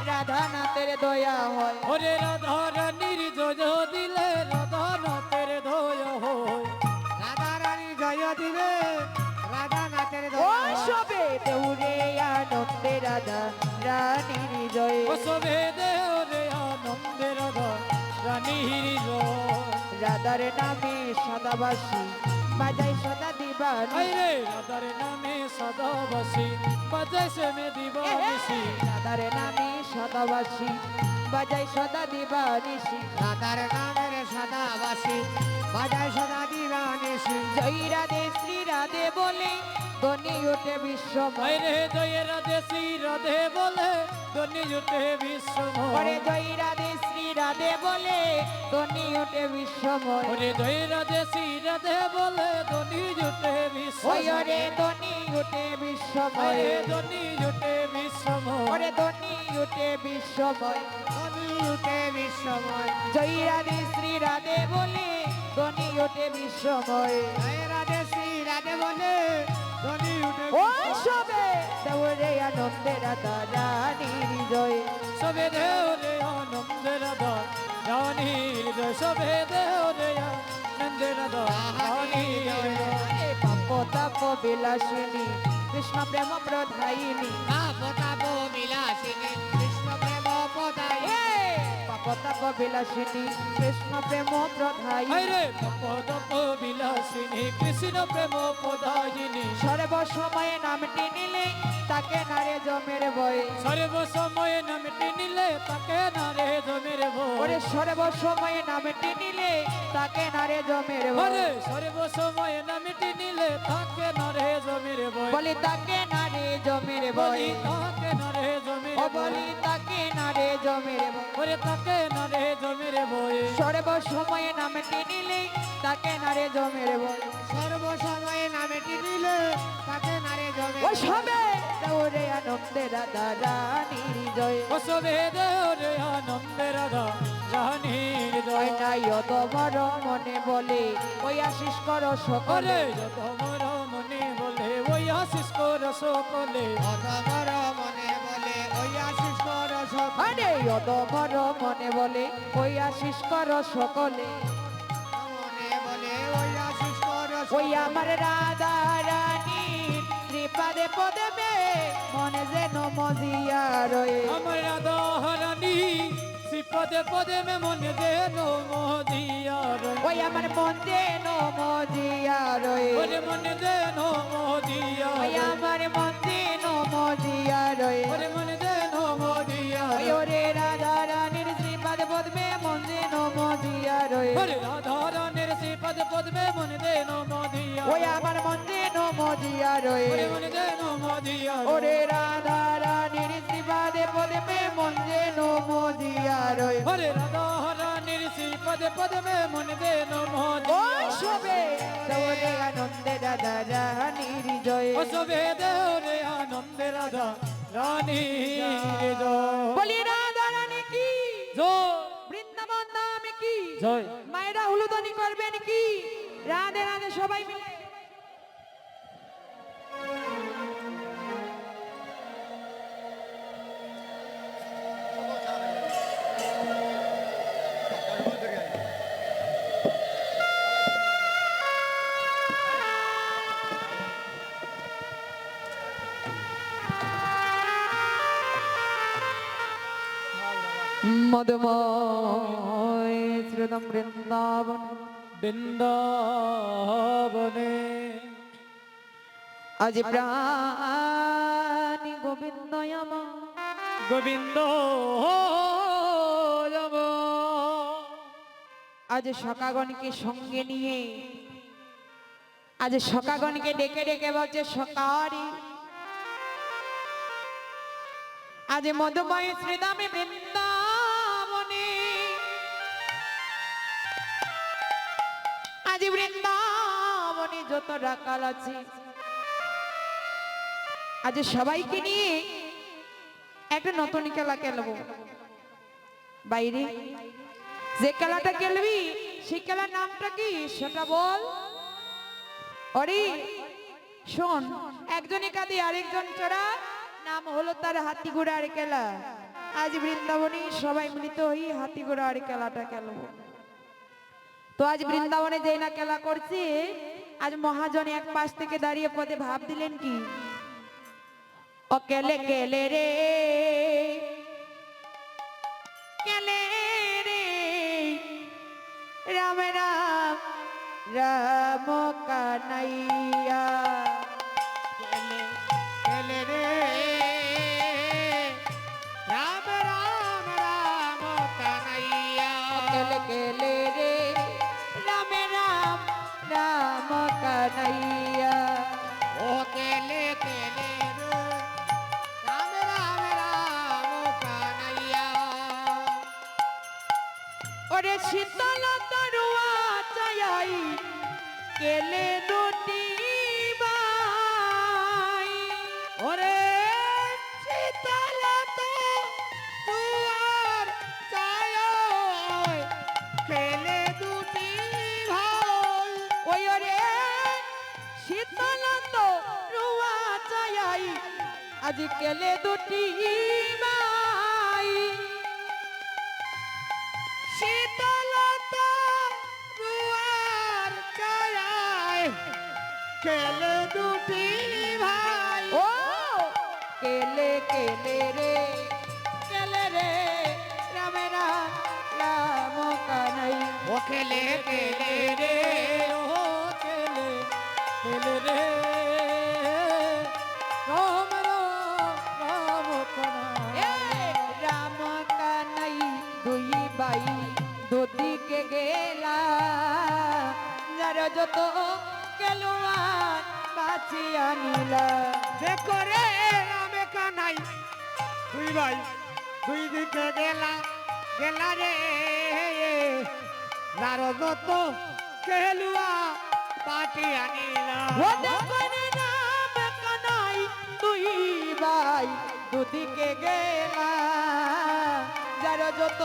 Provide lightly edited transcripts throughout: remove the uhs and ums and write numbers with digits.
রাধানাথের দয়া হয়। ওরে রাধা রানীর জয় দিলে রাধানাথের দয়া হয়। রাধা রানী জয় দিলে রাধানাথের দয়া ও হয়। সবে দেউরে আনন্দে রাধা রানীর জয়। ও সবে দেওরে আনন্দে রাধা রানীর জয়। রাধার নামে সদাবাসী বাজাই সদা দিবানি। আইরে রাধার নামে সদাবাসী বাজায় সে মে দিবানিসি। রাধার নামে সদাবাসী বাজাই সদা দিবানিসি। রাধার নামের সদাবাসী বাজায় সদা দিবানিসি। জয় রাধে শ্রী রাধে বলে ধ্বনি ওঠে বিশ্বময়। আইরে জয় রাধে শ্রী রাধে বলে ধ্বনি জুটে বিশ্বময়। ওরে জয় রাধে শ্রী রাধে বলে ধ্বনি ওঠে বিশ্বময়। ওরে জয় রাধে শ্রী রাধে বলে ধ্বনি জুটে ওই বিশ্বময়। ওরে ধ্বনি ওঠে বিশ্বময়। আরে ধ্বনি জুটে বিশ্বময়। ওরে ধ্বনি ওঠে বিশ্বময়। ধ্বনি উঠে বিশ্বময়। জয় রাধে শ্রী রাধে বলে ধ্বনি ওঠে বিশ্বময়। জয় রাধে শ্রী রাধে বলে ধ্বনি উঠে ও বিশ্বময়। সবে দেউরে আনন্দে রাধা রানীর জয়। সবে দেওরে আনন্দে রাধা রানীর জয়। সবে দেওরে আনন্দে রাধা রানীর জয়। পাপ তাপ বিলাসিনী কৃষ্ণ প্রেম প্রধায়িনী। তাপ তাপ বিলাসিনী কৃষ্ণ প্রেম পদাই। পাপ তাপ বিলাসিনী কৃষ্ণ প্রেম প্রধায়িনী। আইরে পদ বিলাসিনী কৃষ্ণ প্রেম পদায়িনী। সর্ব সময়ে নামটি নিলে তাকে নারে জমের বই। সর্ব সময়ে নামটি নিলে তাকে নারে জমের ওরে ভয়। সর্ব সময়ে নামটি নিলে তাকে নারে জমের বই। ওরে সর্ব সময়ে নামটি নিলে তাকে নারে জমের ভয়। বলি তাকে নারে জমের বই। বলি তাকে নারে জমের ও ভয়। বলি তাকে নারে জমের বই। ওরে তাকে নারে জমের ভয়। সর্ব সময়ে নামটি নিলে তাকে নারে জমের বই। সর্ব সময়ে নামেটি নিলে তাকে নারে জমে। ও সবে দেউরে আনন্দে রাধা রানীর জয়। ও সবে দেওরে আনন্দে রাধা রানীর ওই জয়। নাই তোমার মনে বলে ওই আশিস করো সকলে। ওরে যত মোর মনে বলে ওই আশিস কর সকলে। অতমর মনে বলে ওই আশিস কর সকলে। আরে তোমার মনে বলে ওই আশিস করো সকলে। মনে বলে ওই আশিস কর ওই সকলে। আমার রাধা রানী শ্রীপাদে পদে মে মনে যেন মজিয়া রয়ে। আমার রাধা রানী শ্রীপদে পদে মে মনে দেন মদিয়া রয়। ওই আমার মন যেন মজিয়া রয়ে। ওরে মনে দেন মদিয়া ওই রয়। আমার মন যেন মজিয়া রয়ে। ওরে মনে দেন মদিয়া ওই রয়। ওরে রাধা রানীর শ্রীপাদে পদ্মে মন যেন মজিয়া রয়ে। ওরে রাধা রানীর শ্রীপদে পদমে মনে দেন মদিয়া ওই রয়। আমার মন যেন মজিয়া রয়ে। ওরে মনে দেন মদিয়া রয়। ওরে রাধা রানীর শ্রীপাদে পদ্মে মন যেন মজিয়া রয়ে। ওরে রাধা রানীর শ্রীপদে পদমে মনে দেন ও মদিয়া সবে দেউরে আনন্দে রাধা রানীর জয়। ও সবে দেওরে আনন্দে রাধা রানীর জয়। বলি রাধা রানী কি জয় বৃন্দাবন ধামে কি জয়। মায়েরা হুলুদনি করবেন কি রাধে রাধে সবাই মিলে। মধুময় শ্রীদম বৃন্দাবন বৃন্দাবনে আজ প্রাণী গোবিন্দ আমার গোবিন্দ যাব। আজ সকাগণকে সঙ্গে নিয়ে আজ সকাগণকে ডেকে ডেকে বলছে সকারি আজ মধুময় শ্রীদামে বৃন্দাবনে আজ বৃন্দাবনে যত রাকাল আছে আজ সবাইকে নিয়ে একটা নতুন খেলা খেলবো। বাইরে যে খেলাটা খেলবি সেই খেলার নামটা কি সেটা বল। অরে শোন, একজনের কাঁধে আরেকজন চড়া, নাম হলো তার হাতি ঘোড়ার খেলা। আজ বৃন্দাবনে সবাই মিলিত হই হাতি ঘোড়ার খেলাটা খেলবো। তো আজ বৃন্দাবনে যেই না খেলা করছে, আজ মহাজন এক পাশ থেকে দাঁড়িয়ে পদে ভাব দিলেন কি, ও কেলে কেলে রে কেলে রে রাম রাম রাম কানাইয়া। কেলে রে রাম রাম রাম কানাইয়া কেলে কেলে রে রাম রাম রাম কানাইয়া। ও কেলে কেলে রে রাম রাম রাম কানাইয়া ওরে শীতল তরুয়া চাই কেলে দুটি বাই। ওরে শীতল তো দুয়ার চায় খেলে দুটি ভাই ওই ওরে শীতল তরুয়া চাই আজ কেলে দুটি বাই। শীতলতা দুয়ার চায় খেলে দুটি ভাই ও কেলে কেলে রে কেলে রে রাম রাম রাম কানাই। ও খেলে খেলে রে ও কেলে কেলে রে রাম রাম রাম এ রাম কানাই দুই বাই দুদিকে গেলা, যার যত কেলুয়ান বাঁচিয়া নিলা। দেখো রে রামে কানাই দুই ভাই দুই দিকে গেলা গেলা রে নারদ কেলুয়া পাটি আনিলা ও দেখো রে রাম কানাই দুই ভাই দুদিকে গেলা, যার যত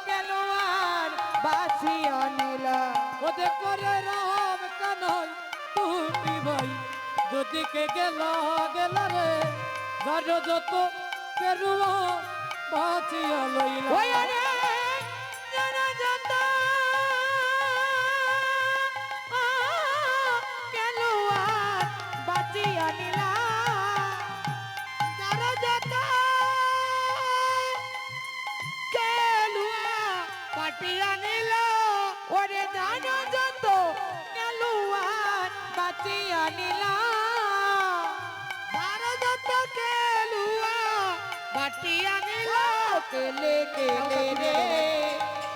কেলুয়ান বাঁচিয়া নিলা। ওদে করে রাম কানাই তুই ভাই যদিকে গেল গেল রে যার যত কেরুয়া বাঁচিয়া লইলা। ওই রে যারা যত কেলুয়ান বাঁচিয়া নিলা, যারা যত কেলুয়া পাটি আনিলা ওরে জানো যত কেলুয়ান বাঁচিয়া নিলা। যারা যত কেলুয়া পাটি আনিলা কেলে কেলে রে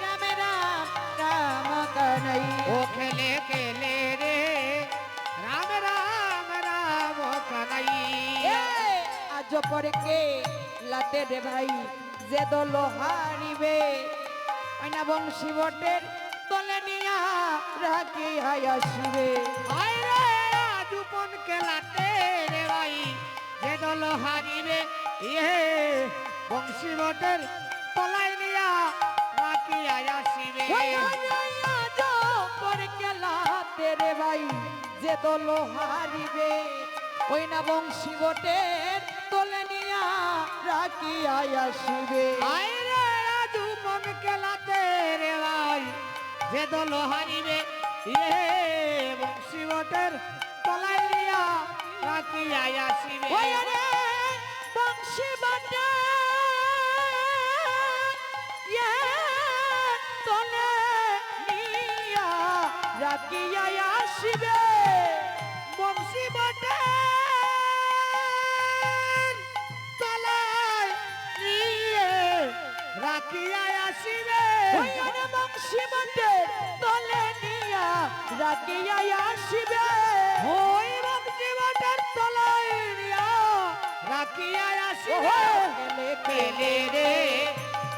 রাম রাম রাম কানাই। ও খেলে খেলে রে রাম রাম রাম কানাইয়া আজ পরে কে লাতে রে ভাই যে দল হারিবে, ওই না বংশী বটের তলে নিয়া রাখি হাই আসিবে। আয় রে আজুপন খেলাতে রে ভাই যে দল হারিবে ইয়ে বংশী বটের তলায় নিয়া রাখি আসিবে ওই আজ পরে কে লাতে রে ভাই যে দল হারিবে, ওই না বংশী বটের তলে নিয়া রাখি হাই আসিবে। আয় রে আজুপন খেলাতে রে ভাই যে দল হারিবে ইয়ে বংশী বটের তলায় নিয়া রাখি আসিবে ওই রে বংশী বটে তলে নিয়া রাখিয়া আসিবে। বংশী বটের তলায় নিয়ে রাখিয়া আসিবে ওই রে বংশী বটে তলে নিয়া রাখিয়া আসিবে। ওই বংশী বটের তলায় নিয়া রাখিয়া আসিবে কেলে খেলে রে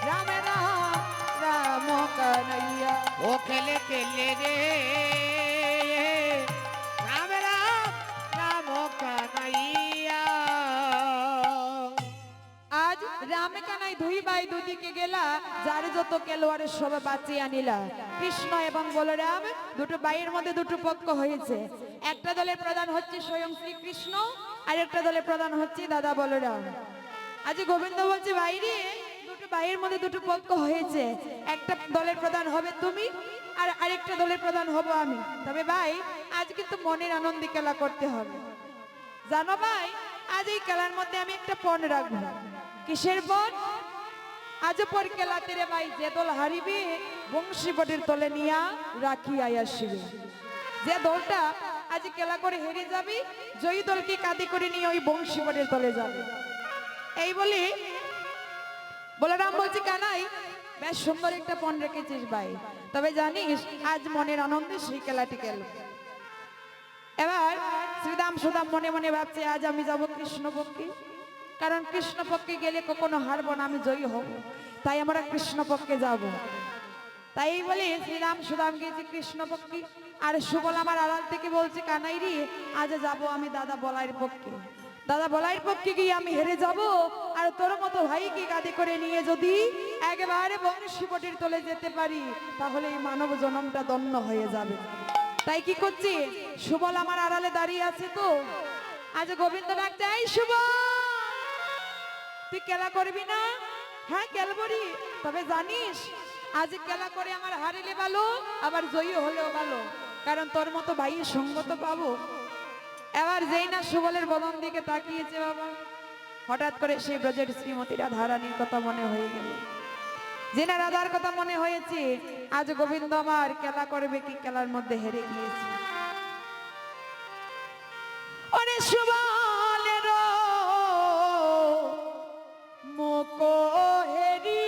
রাম রাম রাম কানাইয়া। ও খেলে খেলে রে রাম রাম রাম কানাইয়া আজ রাম কানাই দুই ভাই দুদিকে গেলা, যার যত কেলোয়ারের সবে বাঁচিয়ে আনিলা। কৃষ্ণ এবং বলরাম দুটো ভাইয়ের মধ্যে দুটো পক্ষ হয়েছে। একটা দলের প্রধান হচ্ছে স্বয়ং শ্রীকৃষ্ণ, আর একটা দলের প্রধান হচ্ছে দাদা বলরাম। আজ গোবিন্দ বলছে, ভাইরে দুটো ভাইয়ের মধ্যে দুটো পক্ষ হয়েছে, একটা দলের প্রধান হবে তুমি আর আরেকটা দলের প্রধান হব আমি। তবে ভাই আজ কিন্তু মনের আনন্দে খেলা করতে হবে। জানো ভাই, আজ এই খেলার মধ্যে আমি একটা পণ রাখবো। কিসের পণ? আজ পর খেলাতে রে ভাই, যে দল হারিবে বংশীবটের তলে নিয়া রাখি আসিবে। যে দলটা আজ খেলা করে হেরে যাবে, জয়ী দলকে কাঁধে করে নিয়ে ওই বংশীবটের তলে যাবে। এই বলি বলরাম বলছি, কানাই বেশ সুন্দর একটা পণ রেখেছিস ভাই। তবে জানিস আজ মনের আনন্দে সেই খেলাটি গেল। এবার শ্রীদাম সুদাম মনে মনে ভাবছে আজ আমি যাব কৃষ্ণপক্ষে, কারণ কৃষ্ণপক্ষে গেলে কখনো হারবো না, আমি জয়ী হব। তাই আমরা কৃষ্ণপক্ষে যাব। তাই বলে শ্রীরাম সুদাম গিয়েছে কৃষ্ণপক্ষে। আর সুবল আমার আড়াল থেকে বলছে, কানাই রে আজ যাব আমি দাদা বলাইয়ের পক্ষে। দাদা বলাইয়ের পক্ষে গিয়ে আমি হেরে যাব, আর তোর মতো ভাইকে কাঁধে করে নিয়ে যদি একেবারে বংশীবটির তলে যেতে পারি, তাহলে এই মানব জন্মটা ধন্য হয়ে যাবে। তাই কি করছি, সুবল আমার আড়ালে দাঁড়িয়ে আছে। তো আজ গোবিন্দ ডাকছে, এই সুবল তুই খেলা করবি না? হ্যাঁ খেলবো রে। তবে জানিস আজ খেলা করে আমার হারিলে ভালো, আবার জয়ী হলেও ভালো, কারণ তোর মতো ভাইয়ের সঙ্গ তো পাবো। এবার যেই না সুবলের বদন দিকে তাকিয়েছে বাবা, হঠাৎ করে সেই ব্রজের শ্রীমতী রাধারানীর কথা মনে হয়ে গেল। যে না রাধার কথা মনে হয়েছে, আজ গোবিন্দ আমার খেলা করবে কি খেলার মধ্যে হেরে গিয়েছে। ওরে সুবলের মোকহেরি,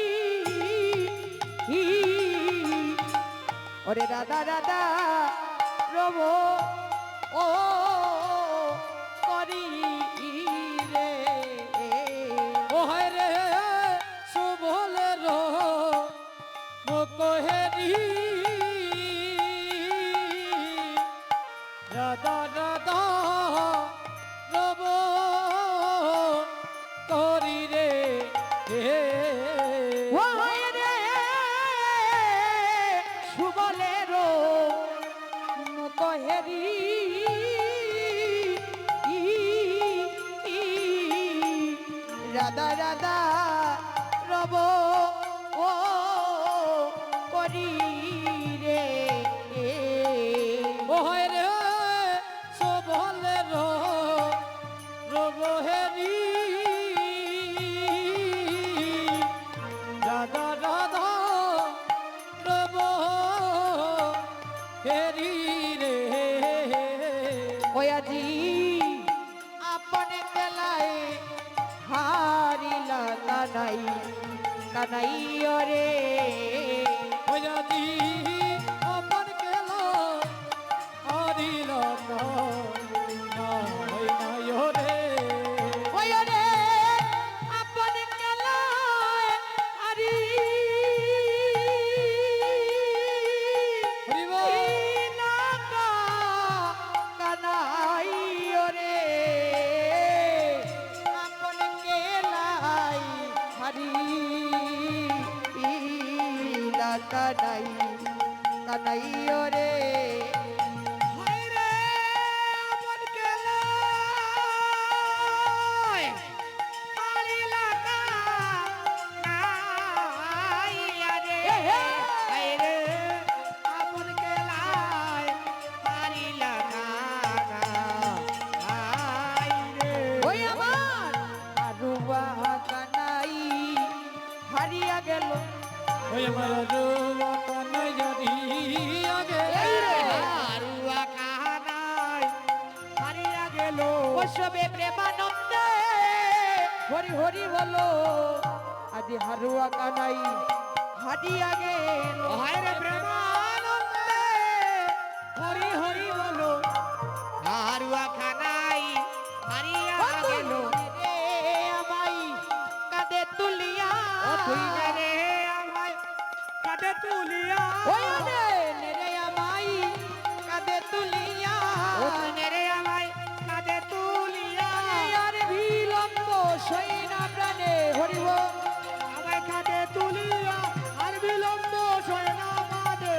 ওরে রাধা রাধা রব ও করি রে। ও হায় রে সুবলের মোকহেরি, রাধা রাধা রব করি রে। ও হায় রে সুবলের মোকহেরি, রাধা রাধা রব ও করি রে। ও হায় রে সুবলের রবহেরি, রাধা রাধা রব হেরি রে। ওই আজি আপনে খেলায় হারিলা কানাই, কানাই রে। ওই আজি আপন গেল হারিল নাই নাই রে। ওই রে আপনে খেলায় হারি হরি বল। কানাই রে, আপনে খেলায় হারি কানাই, কানাই রে। হায় রে আপন খেলায় হারিলা কানাই রে। হায় রে আপন খেলায় হারিলা কানাই রে। ওই আমার হারুয়া কানাই হারিয়া গেল। ওই আমার রুয়া কানাইয়ারি আগে হারুয়া কানাই হারিয়া গেল। ওসবে প্রেমানন্দে হরি হরি বলো, আজ হারুয়া কানাই হারিয়া গেল। হায় রে প্রেমানন্দে হরি হরি বলো, হারুয়া কানাই হারিয়া গেল। রে আমাই কাঁধে তুলিয়া, ও তুই না রে আমায় কাঁধে তুলিয়া, ওই রে আমাই কাঁধে তুলিয়া, ও তুই না রে আমায় কাঁধে তুলিয়া, আর বিলম্ব সই না প্রাণে হরি বল। আমায় কাঁধে তুলিয়া, আর বিলম্ব সয় না কাঁধে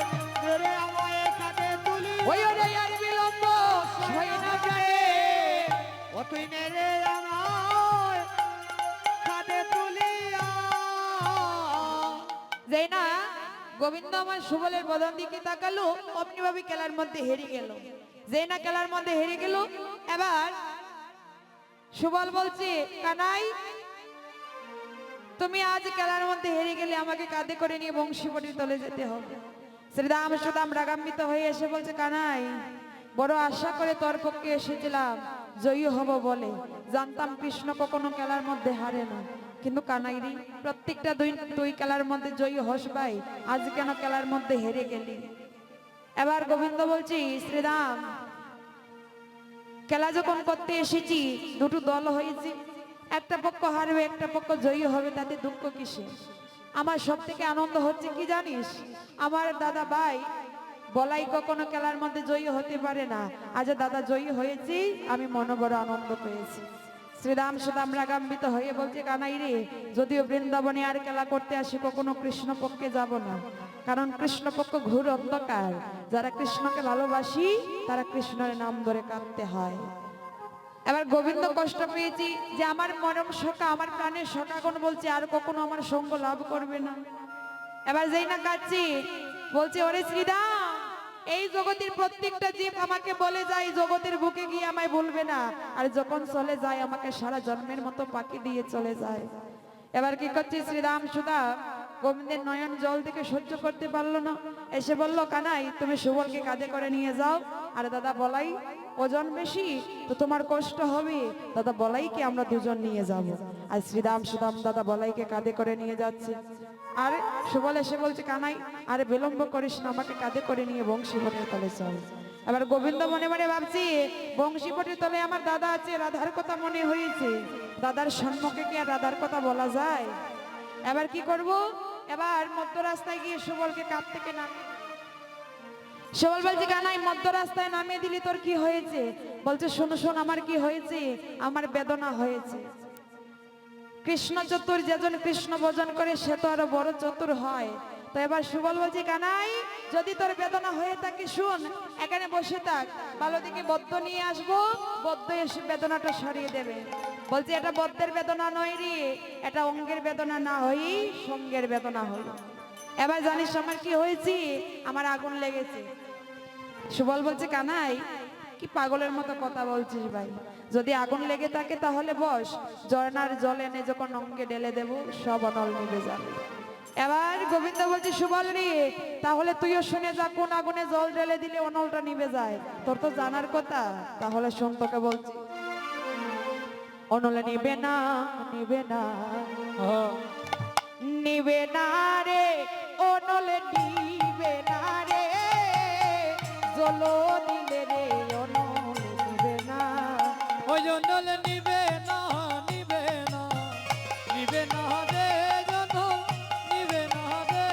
রে আমায় কাঁধে তুলিয়া, ওই রে আর বিলম্ব সই না প্রাণে। ও তুই না রে আমায় কাঁধে তুলিয়া। গোবিন্দ আমার সুবলের বদন দিকে তাকালো, অমনি ভাবে খেলার মধ্যে হেরে গেল। যে না খেলার মধ্যে হেরে গেল, এবার সুবল বলছে, কানাই তুমি আজ খেলার মধ্যে হেরে গেলে আমাকে কাঁধে করে নিয়ে বংশীবটির তলে যেতে হবে। শ্রীরাম সুদাম রাগান্বিত হয়ে এসে বলছে, কানাই বড় আশা করে তোর পক্ষে এসেছিলাম জয়ী হব বলে, জানতাম কৃষ্ণ কখনো খেলার মধ্যে হারে না, কিন্তু কানাইরি প্রত্যেকটা তুই খেলার মধ্যে জয়ী হস ভাই, আজ কেন খেলার মধ্যে হেরে গেলি? এবার গোবিন্দ বলছি, শ্রীরাম খেলা যখন করতে এসেছি দুটো দল হয়েছে, একটা পক্ষ হারবে একটা পক্ষ জয়ী হবে, তাতে দুঃখ কিসে? আমার সব থেকে আনন্দ হচ্ছে কি জানিস, আমার দাদা ভাই বলাই কখনো খেলার মধ্যে জয়ী হতে পারে না, আজ দাদা জয়ী হয়েছি, আমি মনে বড় আনন্দ পেয়েছি। শ্রীরাম সুদাম রাগান্বিত হয়ে বলছে, কানাই রে যদিও বৃন্দাবনে আর খেলা করতে আসি কখনো কৃষ্ণ পক্ষে যাব না, কারণ কৃষ্ণপক্ষ ঘোর অন্ধকার, যারা কৃষ্ণকে ভালোবাসি তারা কৃষ্ণের নাম ধরে কাঁদতে হয়। এবার গোবিন্দ কষ্ট পেয়েছি যে আমার মরম সখা, আমার প্রাণের সখাগণ বলছে আর কখনো আমার সঙ্গ লাভ করবে না। এবার যেই না কাঁদছি বলছে, ওরে শ্রীরাম এই জগতের প্রত্যেকটা জীব আমাকে বলে যায় জগতের বুকে গিয়ে আমায় বলবে না, আর যখন চলে যায় আমাকে সারা জন্মের মতো পাখি দিয়ে চলে যায়। এবার কি করছি, শ্রীরাম সুদা গোবিন্দের নয়ন জল থেকে সহ্য করতে পারলো না, এসে বলল, কানাই তুমি সুবলকে কাঁধে করে নিয়ে যাও। আর দাদা বলাই ওজন বেশি তো তোমার কষ্ট হবে, দাদা বলাইকে আমরা দুজন নিয়ে যাব। আর শ্রীরাম সুদাম দাদা বলাইকে কাঁধে করে নিয়ে যাচ্ছে। আর সুবল এসে বলছে, কানাই আরে বিলম্ব করিস না, আমাকে কাঁধে করে নিয়ে বংশীবটের তলে চল। এবার গোবিন্দ মনে মনে ভাবছি, বংশীবটের তলে আমার দাদা আছে, রাধার কথা মনে হয়েছে, দাদার সম্মুখে কি আর রাধার কথা বলা যায়? এবার কি করব, এবার মধ্য রাস্তায় গিয়ে সুবলকে কাঁধ থেকে নামিয়ে, সুবল বলছে, কানাই মধ্য রাস্তায় নামিয়ে দিলি তোর কি হয়েছে? বলছে, শোনো শোন আমার কি হয়েছে, আমার বেদনা হয়েছে। কৃষ্ণ চতুর, যেজন কৃষ্ণ ভজন করে সে তো আরো বড় চতুর হয়। তো এবার সুবল বলছে, কানাই যদি তোর বেদনা হয়ে থাকে শুন, এখানে বসে থাক, ভালো দিকে বদ্ধ নিয়ে আসবো, বদ্ধ এসে বেদনাটা সরিয়ে দেবে। বলছে, এটা বদ্ধের বেদনা নয় রে, এটা অঙ্গের বেদনা না হই সঙ্গের বেদনা হলো। এবার জানিস আমার কি হয়েছে, আমার আগুন লেগেছে। সুবল বলছে, কানাই কি পাগলের মতো কথা বলছিস ভাই, যদি আগুন লেগে থাকে তাহলে বস, ঝর্ণার জল এনে যখন অঙ্গে ঢেলে দেব সব অনল নিভে যাবে। এবার গোবিন্দ বলছে, সুবল রে তাহলে তুইও শুনে যা, কোন আগুনে জল ঢেলে দিলে অনলটা নিভে যায়, তোর তো জানার কথা, তাহলে শোন তোকে বলছি। অনলে নিবে না, নিবে না, নিবে না রে, অনলে নিবে না রে, জল দিলে রে অনলে নিবে না, ওই জন্যলে নিবে না, নিবে না, নিবে না রে জনল, নিবে না রে,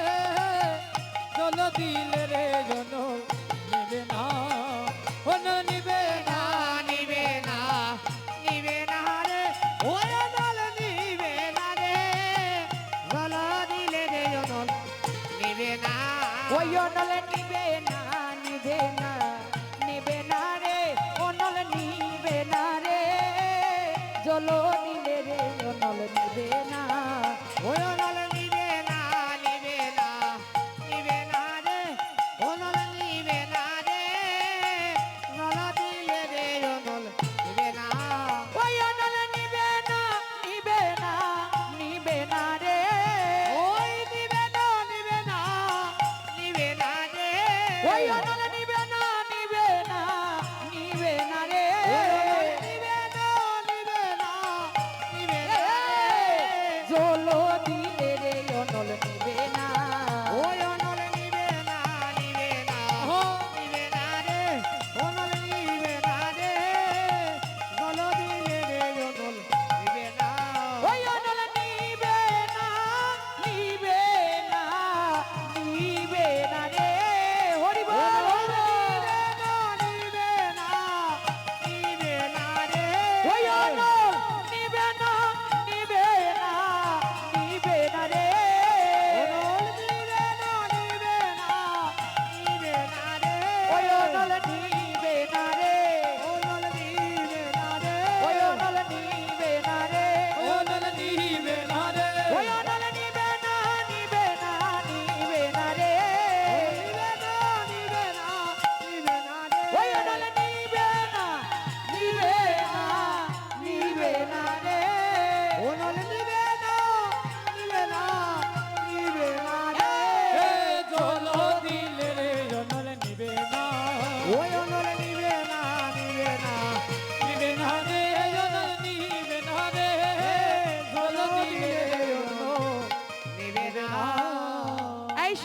জল দিলে রে জনল নিবে না, অন নিবে না, নিবে না, নিবে না রে, ওই অনল নিবে না রে, জল দিলে রে অনল নিবে না, ওই অনলে নিবে না, নিবে না,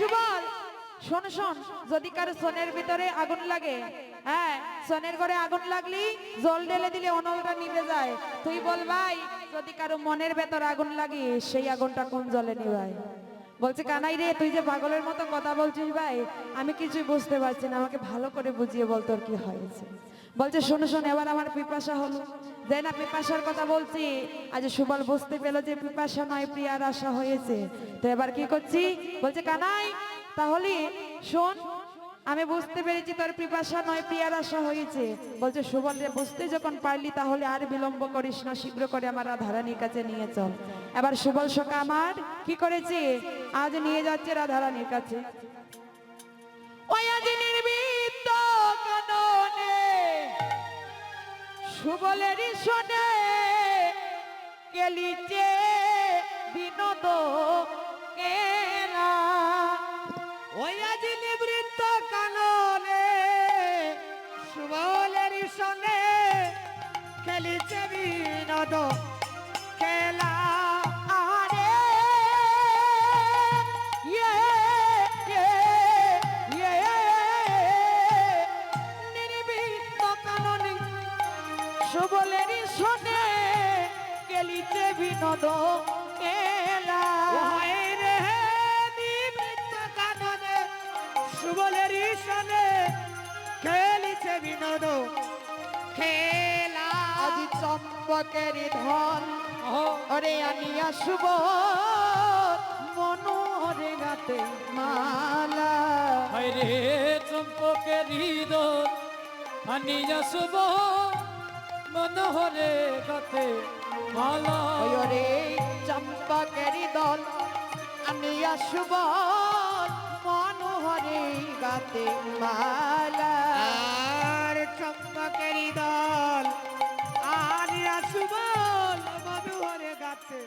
সুবল, শোন শোন, যদি কারো সোনের ভিতরে আগুন লাগে, হ্যাঁ সোনের ঘরে আগুন লাগলি জল ঢেলে দিলে অনলটা নিভে যায়। তুই বল ভাই, যদি কারো মনের ভেতর আগুন লাগে সেই আগুনটা কোন জলে নিভায়? বলছে কানাই রে, তুই যে পাগলের মতো কথা বলছিস ভাই, আমি কিছুই বুঝতে পারছি না, আমাকে ভালো করে বুঝিয়ে বল তোর কি হয়েছে। বলছে শোনো শোনো, এবার আমার পিপাসা হলো, যে না পিপাসার কথা বলছি। আজ সুবল বুঝতে পেল যে পিপাসা নয় প্রিয়ার আশা হয়েছে। তো এবার কি করছি? বলছে কানাই তাহলে শোন, আমি বুঝতে পেরেছি তোর পিপাসা নয় প্রিয়ার আশা হয়েছে। বলছে সুবল রে, বুঝতে যখন পারলি তাহলে আর বিলম্ব করিস না, শীঘ্র করে আমার রাধারানীর কাছে নিয়ে চল। এবার সুবল সখা আমার কি করেছে? আজ নিয়ে যাচ্ছে রাধারানীর কাছে। ওই আজ নির্মিত কাননে সুবলেরই শোনে গেলিছে বিনোদ কেলা। ওই আজ নিবৃত্ত কাননে সুবলের সনে খেলিছে বিনোদ খেলা। আরে ইয়ে ইয়ে ইয়ে নির্বিঘ্ন কাননে সুবলেরই শোনে গেলিছে বিনোদ কেলা। ওই রে নিবৃত্ত কাননে সুবলের সনে খেলিছে বিনোদ খেলা। আজ চম্পকের ধন ওরে আনিয়া শুভ মনোহরে গাতে মালা। হায়রে চম্পকের হৃদয় আনিয়া শুভ মনোহরে গাতে মালা। ওই ওরে চম্পকের দল আনিয়া শুভ মনোহরে গাতে মালা। আর চম্পকের দল আর সুবল মধুহরে গাছে